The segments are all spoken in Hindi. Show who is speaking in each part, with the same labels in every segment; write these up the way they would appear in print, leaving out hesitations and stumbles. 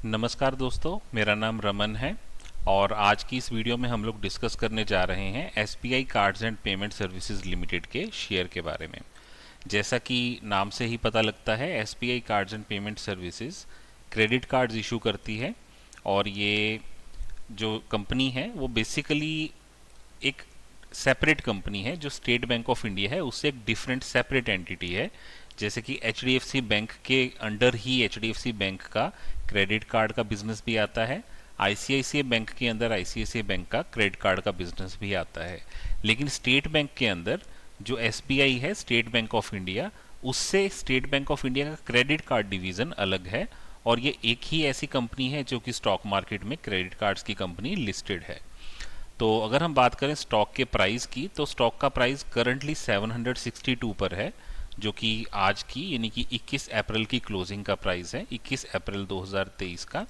Speaker 1: नमस्कार दोस्तों, मेरा नाम रमन है और आज की इस वीडियो में हम लोग डिस्कस करने जा रहे हैं SBI cards and payment services limited के शेयर के बारे में। जैसा कि नाम से ही पता लगता है, SBI cards and payment services credit cards issue करती है और ये जो कंपनी है वो बेसिकली एक सेपरेट कंपनी है जो स्टेट बैंक ऑफ इंडिया है उससे एक डिफरेंट सेपरेट एंटिटी है। जैसे कि एचडीएफसी बैंक के अंडर ही एचडीएफसी बैंक का क्रेडिट कार्ड का बिजनेस भी आता है, आईसीआईसीआई बैंक के अंदर आईसीआईसीआई बैंक का क्रेडिट कार्ड का बिजनेस भी आता है। लेकिन स्टेट बैंक के अंदर जो एसबीआई है, स्टेट बैंक ऑफ इंडिया, उससे स्टेट बैंक ऑफ इंडिया का क्रेडिट कार्ड डिवीजन अलग है और ये एक ही ऐसी कंपनी है जो कि स्टॉक मार्केट में क्रेडिट कार्ड्स की कंपनी लिस्टेड है। तो अगर हम बात करें स्टॉक के प्राइस की, तो स्टॉक का प्राइस करंटली 762 पर है, जो कि आज की यानी कि 21 अप्रैल की क्लोजिंग का प्राइस है, 21 अप्रैल 2023 का।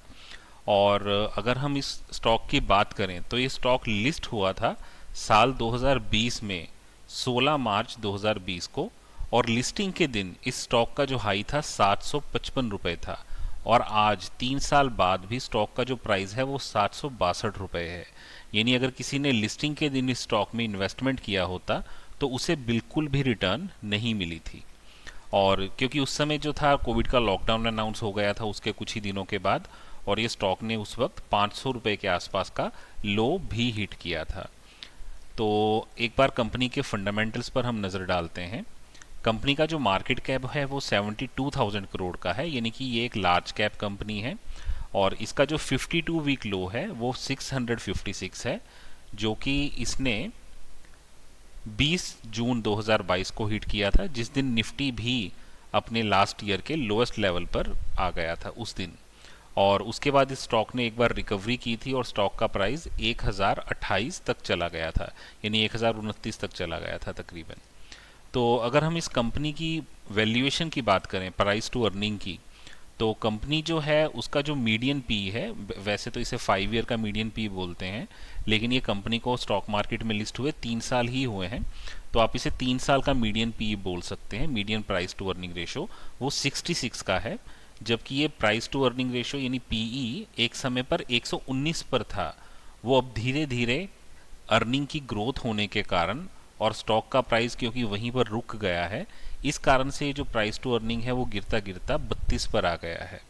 Speaker 1: और अगर हम इस स्टॉक की बात करें तो ये स्टॉक लिस्ट हुआ था साल 2020 में 16 मार्च 2020 को, और लिस्टिंग के दिन इस स्टॉक का जो हाई था 755 रुपये था और आज 3 साल बाद भी स्टॉक का जो प्राइस है वो 762 रुपये है। यानी अगर किसी ने लिस्टिंग के दिन इस स्टॉक में इन्वेस्टमेंट किया होता तो उसे बिल्कुल भी रिटर्न नहीं मिली थी। और क्योंकि उस समय जो था कोविड का लॉकडाउन अनाउंस हो गया था उसके कुछ ही दिनों के बाद, और ये स्टॉक ने उस वक्त 500 रुपये के आसपास का लो भी हिट किया था। तो एक बार कंपनी के फंडामेंटल्स पर हम नज़र डालते हैं। कंपनी का जो मार्केट कैप है वो 72,000 करोड़ का है, यानी कि ये एक लार्ज कैप कंपनी है। और इसका जो 52 वीक लो है वो 656 है, जो कि इसने 20 जून 2022 को हिट किया था, जिस दिन निफ्टी भी अपने लास्ट ईयर के लोएस्ट लेवल पर आ गया था उस दिन। और उसके बाद इस स्टॉक ने एक बार रिकवरी की थी और स्टॉक का प्राइस 1028 तक चला गया था, यानी 1029 तक चला गया था तकरीबन। तो अगर हम इस कंपनी की वैल्यूएशन की बात करें, प्राइस टू अर्निंग की, तो कंपनी जो है उसका जो मीडियन पी है, वैसे तो इसे 5 ईयर का मीडियन पी बोलते हैं, लेकिन ये कंपनी को स्टॉक मार्केट में लिस्ट हुए 3 साल ही हुए हैं, तो आप इसे 3 साल का मीडियन पी बोल सकते हैं। Median price to earning ratio वो 66 का है, जबकि ये प्राइस टू अर्निंग रेशो यानी पीई एक समय पर 119 पर था। वो अब धीरे धीरे अर्निंग की ग्रोथ होने के कारण और स्टॉक का प्राइस क्योंकि वहीं पर रुक गया है, इस कारण से जो प्राइस टू अर्निंग है वो गिरता गिरता 32 पर आ गया है।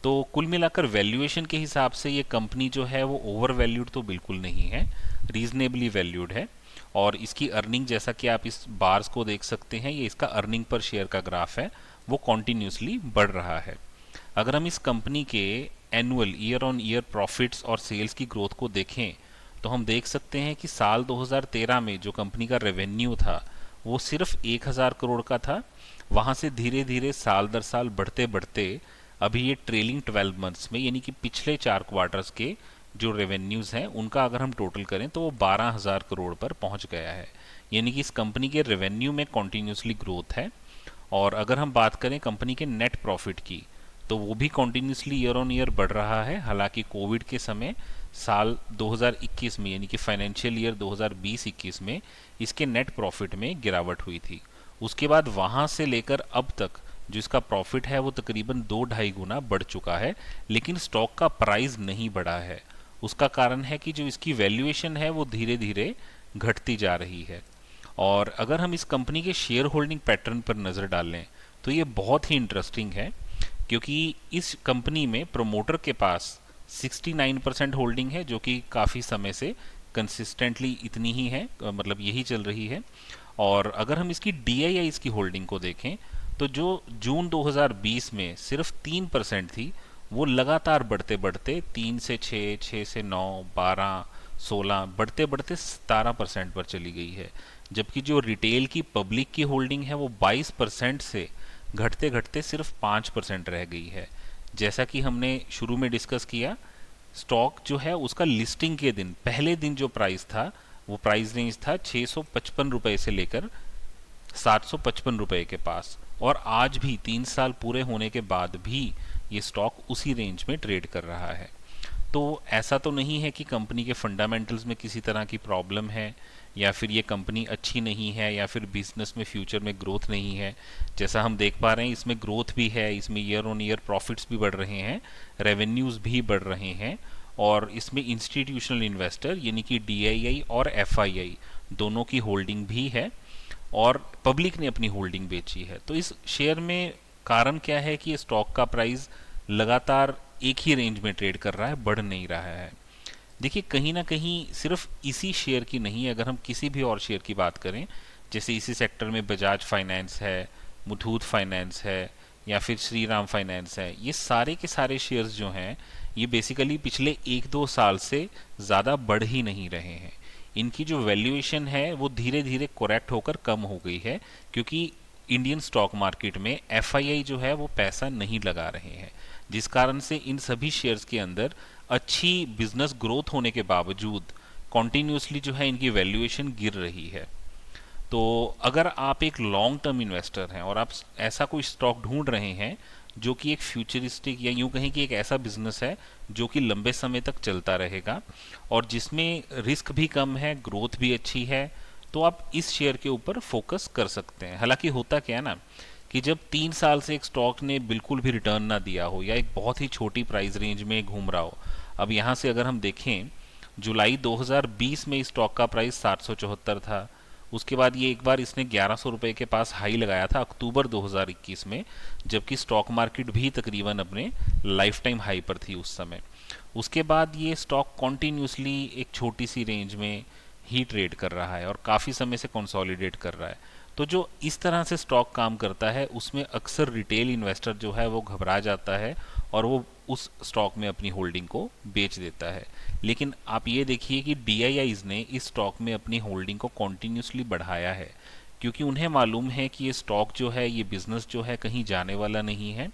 Speaker 1: तो कुल मिलाकर वैल्यूएशन के हिसाब से ये कंपनी जो है वो ओवर वैल्यूड तो बिल्कुल नहीं है, रीजनेबली वैल्यूड है। और इसकी अर्निंग, जैसा कि आप इस बार्स को देख सकते हैं, ये इसका अर्निंग पर शेयर का ग्राफ है, वो कॉन्टिन्यूसली बढ़ रहा है। अगर हम इस कंपनी के annual year on year profits और सेल्स की ग्रोथ को देखें तो हम देख सकते हैं कि साल 2013 में जो कंपनी का रेवेन्यू था वो सिर्फ 1000 करोड़ का था। वहाँ से धीरे धीरे साल दर साल बढ़ते बढ़ते अभी ये ट्रेलिंग 12 मंथ्स में, यानी कि पिछले 4 क्वार्टर्स के जो रेवेन्यूज़ हैं उनका अगर हम टोटल करें तो वो 12,000 करोड़ पर पहुँच गया है। यानी कि इस कंपनी के रेवेन्यू में कॉन्टीन्यूसली ग्रोथ है। और अगर हम बात करें कंपनी के नेट प्रॉफिट की, तो वो भी कॉन्टीन्यूसली ईयर ऑन ईयर बढ़ रहा है। हालांकि कोविड के समय साल 2021 में, यानी कि फाइनेंशियल ईयर 2020-21 में इसके नेट प्रॉफिट में गिरावट हुई थी। उसके बाद वहाँ से लेकर अब तक जो इसका प्रॉफिट है वो तकरीबन 2-2.5 गुना बढ़ चुका है, लेकिन स्टॉक का प्राइस नहीं बढ़ा है। उसका कारण है कि जो इसकी वैल्यूएशन है वो धीरे धीरे घटती जा रही है। और अगर हम इस कंपनी के शेयर होल्डिंग पैटर्न पर नज़र डालें तो ये बहुत ही इंटरेस्टिंग है, क्योंकि इस कंपनी में प्रमोटर के पास 69% होल्डिंग है, जो कि काफ़ी समय से कंसिस्टेंटली इतनी ही है, मतलब यही चल रही है। और अगर हम इसकी डीआईआई की होल्डिंग को देखें तो जो जून 2020 में सिर्फ 3% थी, वो लगातार बढ़ते बढ़ते 3 से 6, 6 से 9, 12, 16, बढ़ते बढ़ते 17% पर चली गई है। जबकि जो रिटेल की पब्लिक की होल्डिंग है वो 22% से घटते घटते सिर्फ 5% रह गई है। जैसा कि हमने शुरू में डिस्कस किया, स्टॉक जो है उसका लिस्टिंग के दिन, पहले दिन जो प्राइस था वो प्राइस रेंज था 655 रुपये से लेकर 755 रुपये के पास, और आज भी 3 साल पूरे होने के बाद भी ये स्टॉक उसी रेंज में ट्रेड कर रहा है। तो ऐसा तो नहीं है कि कंपनी के फंडामेंटल्स में किसी तरह की प्रॉब्लम है या फिर ये कंपनी अच्छी नहीं है, या फिर बिजनेस में फ्यूचर में ग्रोथ नहीं है। जैसा हम देख पा रहे हैं इसमें ग्रोथ भी है, इसमें ईयर ऑन ईयर प्रॉफिट्स भी बढ़ रहे हैं, रेवेन्यूज़ भी बढ़ रहे हैं, और इसमें इंस्टीट्यूशनल इन्वेस्टर यानी कि डीआईआई और एफआईआई दोनों की होल्डिंग भी है, और पब्लिक ने अपनी होल्डिंग बेची है। तो इस शेयर में कारण क्या है कि ये स्टॉक का प्राइस लगातार एक ही रेंज में ट्रेड कर रहा है, बढ़ नहीं रहा है। देखिए कहीं ना कहीं सिर्फ इसी शेयर की नहीं, अगर हम किसी भी और शेयर की बात करें, जैसे इसी सेक्टर में बजाज फाइनेंस है, मुथूट फाइनेंस है, या फिर श्री राम फाइनेंस है, ये सारे के सारे शेयर्स जो हैं ये बेसिकली पिछले 1-2 साल से ज़्यादा बढ़ ही नहीं रहे हैं। इनकी जो वैल्यूएशन है वो धीरे धीरे करेक्ट होकर कम हो गई है, क्योंकि इंडियन स्टॉक मार्केट में एफआईआई जो है वो पैसा नहीं लगा रहे हैं, जिस कारण से इन सभी शेयर्स के अंदर अच्छी बिजनेस ग्रोथ होने के बावजूद कॉन्टिन्यूसली जो है इनकी वैल्यूएशन गिर रही है। तो अगर आप एक लॉन्ग टर्म इन्वेस्टर हैं और आप ऐसा कोई स्टॉक ढूंढ रहे हैं जो कि एक फ्यूचरिस्टिक, या यूं कहें कि एक ऐसा बिजनेस है जो कि लंबे समय तक चलता रहेगा और जिसमें रिस्क भी कम है, ग्रोथ भी अच्छी है, तो आप इस शेयर के ऊपर फोकस कर सकते हैं। हालांकि होता क्या है ना कि जब 3 साल से एक स्टॉक ने बिल्कुल भी रिटर्न ना दिया हो या एक बहुत ही छोटी प्राइस रेंज में घूम रहा हो, अब यहाँ से अगर हम देखें जुलाई 2020 में इस स्टॉक का प्राइस 774 था, उसके बाद ये एक बार इसने 1100 रुपए के पास हाई लगाया था अक्टूबर 2021 में, जबकि स्टॉक मार्केट भी तकरीबन अपने लाइफ टाइम हाई पर थी उस समय। उसके बाद ये स्टॉक कॉन्टिन्यूसली एक छोटी सी रेंज में ही ट्रेड कर रहा है और काफ़ी समय से कंसोलिडेट कर रहा है। तो जो इस तरह से स्टॉक काम करता है उसमें अक्सर रिटेल इन्वेस्टर जो है वो घबरा जाता है और वो उस स्टॉक में अपनी होल्डिंग को बेच देता है। लेकिन आप ये देखिए कि डीआईआईज ने इस स्टॉक में अपनी होल्डिंग को कॉन्टिन्यूसली बढ़ाया है, क्योंकि उन्हें मालूम है कि ये स्टॉक जो है, ये बिजनेस जो है कहीं जाने वाला नहीं है,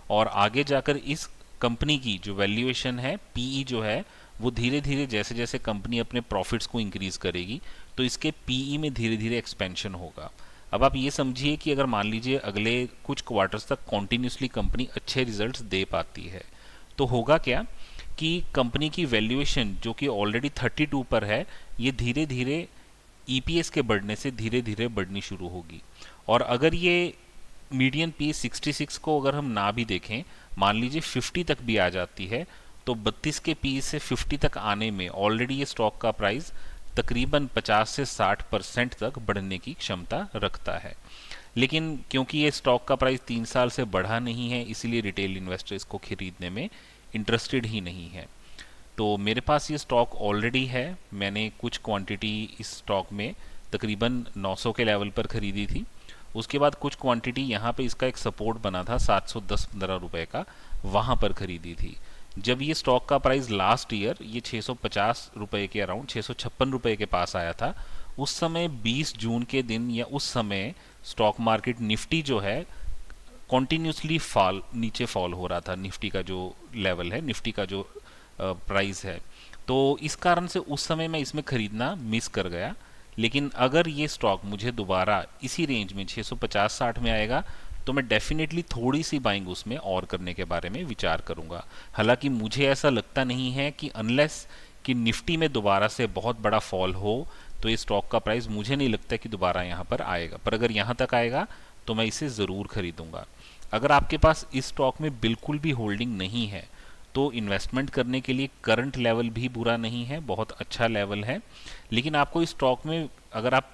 Speaker 1: और आगे जाकर इस कंपनी की जो वैल्यूएशन है, पीई जो है, वो धीरे धीरे जैसे जैसे कंपनी अपने प्रॉफिट्स को इंक्रीज करेगी तो इसके पीई में धीरे धीरे एक्सपेंशन होगा। अब आप ये समझिए कि अगर मान लीजिए अगले कुछ क्वार्टर्स तक कॉन्टिन्यूसली कंपनी अच्छे रिजल्ट्स दे पाती है, तो होगा क्या कि कंपनी की वैल्यूएशन जो कि ऑलरेडी 32 पर है, ये धीरे धीरे ईपीएस के बढ़ने से धीरे धीरे बढ़नी शुरू होगी। और अगर ये मीडियन पी 66 को अगर हम ना भी देखें, मान लीजिए 50 तक भी आ जाती है, तो 32 के पी से 50 तक आने में ऑलरेडी ये स्टॉक का प्राइस तकरीबन 50 से 60% तक बढ़ने की क्षमता रखता है। लेकिन क्योंकि ये स्टॉक का प्राइस 3 साल से बढ़ा नहीं है, इसीलिए रिटेल इन्वेस्टर इसको खरीदने में इंटरेस्टेड ही नहीं है। तो मेरे पास ये स्टॉक ऑलरेडी है, मैंने कुछ क्वांटिटी इस स्टॉक में तकरीबन 900 के लेवल पर खरीदी थी। उसके बाद कुछ क्वांटिटी यहाँ पे इसका एक सपोर्ट बना था 710-15 रुपए का, वहाँ पर खरीदी थी। जब ये स्टॉक का प्राइस लास्ट ईयर ये 650 रुपए के अराउंड 656 रुपए के पास आया था, उस समय 20 जून के दिन या उस समय स्टॉक मार्केट निफ्टी जो है कॉन्टिन्यूसली नीचे फॉल हो रहा था। निफ्टी का जो लेवल है, निफ्टी का जो प्राइस है, तो इस कारण से उस समय मैं इसमें खरीदना मिस कर गया। लेकिन अगर ये स्टॉक मुझे दोबारा इसी रेंज में 650-60 में आएगा तो मैं डेफिनेटली थोड़ी सी बाइंग उसमें और करने के बारे में विचार करूंगा। हालांकि मुझे ऐसा लगता नहीं है कि अनलेस कि निफ्टी में दोबारा से बहुत बड़ा फॉल हो तो ये स्टॉक का प्राइस मुझे नहीं लगता कि दोबारा यहाँ पर आएगा, पर अगर यहाँ तक आएगा तो मैं इसे ज़रूर खरीदूंगा। अगर आपके पास इस स्टॉक में बिल्कुल भी होल्डिंग नहीं है तो इन्वेस्टमेंट करने के लिए करंट लेवल भी बुरा नहीं है, बहुत अच्छा लेवल है। लेकिन आपको इस स्टॉक में अगर आप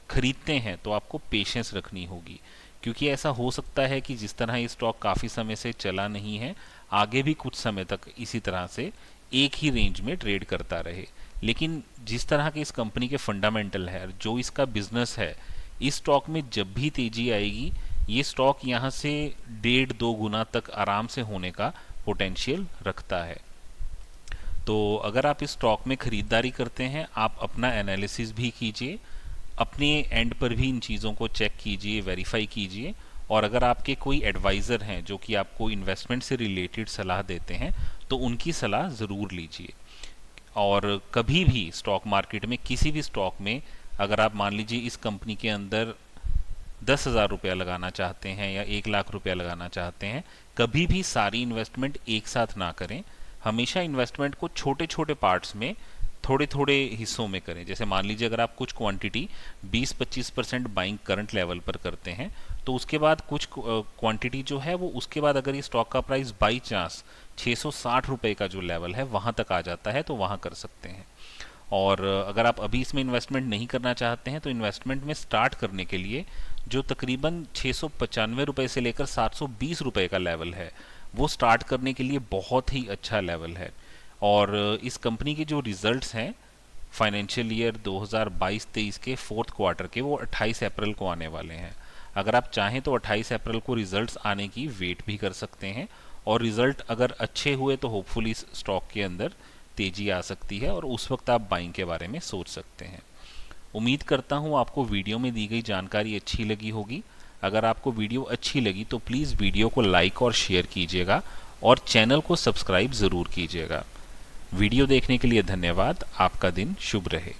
Speaker 1: खरीदते हैं तो आपको पेशेंस रखनी होगी, क्योंकि ऐसा हो सकता है कि जिस तरह ये स्टॉक काफ़ी समय से चला नहीं है, आगे भी कुछ समय तक इसी तरह से एक ही रेंज में ट्रेड करता रहे। लेकिन जिस तरह के इस कंपनी के फंडामेंटल है, जो इसका बिजनेस है, इस स्टॉक में जब भी तेजी आएगी ये स्टॉक यहाँ से 1.5-2 गुना तक आराम से होने का पोटेंशियल रखता है। तो अगर आप इस स्टॉक में खरीदारी करते हैं, आप अपना एनालिसिस भी कीजिए, अपने एंड पर भी इन चीज़ों को चेक कीजिए, वेरीफाई कीजिए, और अगर आपके कोई एडवाइज़र हैं जो कि आपको इन्वेस्टमेंट से रिलेटेड सलाह देते हैं तो उनकी सलाह ज़रूर लीजिए। और कभी भी स्टॉक मार्केट में किसी भी स्टॉक में अगर आप मान लीजिए इस कंपनी के अंदर 10,000 रुपया लगाना चाहते हैं या 1 लाख रुपया लगाना चाहते हैं, कभी भी सारी इन्वेस्टमेंट एक साथ ना करें। हमेशा इन्वेस्टमेंट को छोटे छोटे पार्ट्स में थोड़े थोड़े हिस्सों में करें। जैसे मान लीजिए अगर आप कुछ क्वांटिटी 20-25% बाइंग करंट लेवल पर करते हैं, तो उसके बाद कुछ क्वांटिटी जो है वो उसके बाद अगर ये स्टॉक का प्राइस बाई चांस 660 रुपये का जो लेवल है वहाँ तक आ जाता है तो वहाँ कर सकते हैं। और अगर आप अभी इसमें इन्वेस्टमेंट नहीं करना चाहते हैं तो इन्वेस्टमेंट में स्टार्ट करने के लिए जो तकरीबन 695 रुपये से लेकर 720 रुपये का लेवल है वो स्टार्ट करने के लिए बहुत ही अच्छा लेवल है। और इस कंपनी के जो रिजल्ट्स हैं फाइनेंशियल ईयर 2022-23 के फोर्थ क्वार्टर के, वो 28 अप्रैल को आने वाले हैं। अगर आप चाहें तो 28 अप्रैल को रिजल्ट्स आने की वेट भी कर सकते हैं, और रिजल्ट अगर अच्छे हुए तो होपफुली इस स्टॉक के अंदर तेजी आ सकती है और उस वक्त आप बाइंग के बारे में सोच सकते हैं। उम्मीद करता हूँ आपको वीडियो में दी गई जानकारी अच्छी लगी होगी। अगर आपको वीडियो अच्छी लगी तो प्लीज़ वीडियो को लाइक और शेयर कीजिएगा और चैनल को सब्सक्राइब ज़रूर कीजिएगा। वीडियो देखने के लिए धन्यवाद। आपका दिन शुभ रहे।